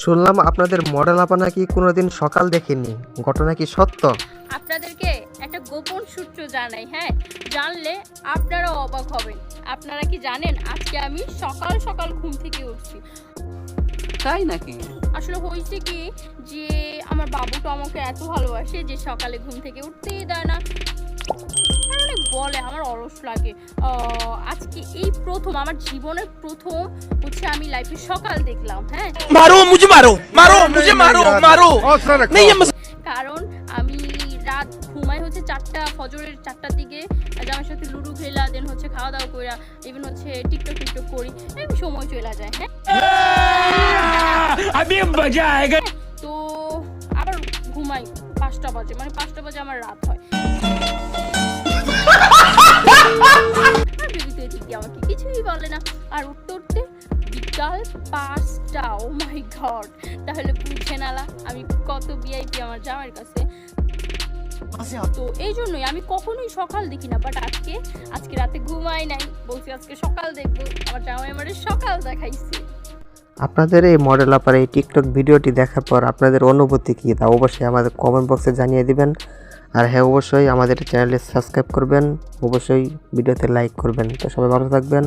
শুনলাম আপনাদের মডেল আপা নাকি কোনোদিন সকাল দেখেনি, ঘটনা কি সত্য? আপনাদেরকে একটা গোপন সূত্র জানাই, হ্যাঁ, জানলে আপনারাও অবাক হবেন। আপনারা কি জানেন আজকে আমি সকাল সকাল ঘুম থেকে উঠছি? তাই নাকি? আসলে হয়েছে কি যে আমার বাবুটা আমাকে এত ভালোবাসে যে সকালে ঘুম থেকে উঠতেই দেয় না। আর অনেক বলে আমার অলস লাগে। আজকে এই প্রথম আমার জীবনের প্রথম হচ্ছে আমি লাইফে সকাল দেখলাম। হ্যাঁ, मारो मुझे मारो मारो मुझे मारो मारो नहीं ये কারণ আমি রাত ঘুমাই হচ্ছে 4টা ফজরের 4টার দিকে, আমার সাথে লুডো খেলা, দেন হচ্ছে খাওয়া দাওয়া করা, ইভেন হচ্ছে টিকটক করি, এরকম সময় চলে যায়। হ্যাঁ, अभी मजा आएगा। তো আবার ঘুমাই 5টা বাজে, মানে 5টা বাজে আমার রাত হয়। আর বেবি তো এদিক দিয়ে আমাকে কিছুই বলে না, আর উঠতে উঠতে বিকাল 5টা। ও মাই গড, তাহলে বুঝে নালা আমি কত ভিআইপি আমার জামাইয়ের কাছে। তো এই জন্যই আমি কখনোই সকাল দেখি না, বাট আজকে রাতে ঘুমাই নাই, বলছি আজকে সকাল দেখবো। আমার জামাই আমারে সকাল দেখাইছে। আপনাদের এই মডেল আপার এই টিকটক ভিডিওটি দেখার পর আপনাদের অনুভূতি কী, তা অবশ্যই আমাদের কমেন্ট বক্সে জানিয়ে দিবেন। আর হ্যাঁ, অবশ্যই আমাদের চ্যানেলে সাবস্ক্রাইব করবেন, অবশ্যই ভিডিওতে লাইক করবেন। তো সবাই ভালো থাকবেন।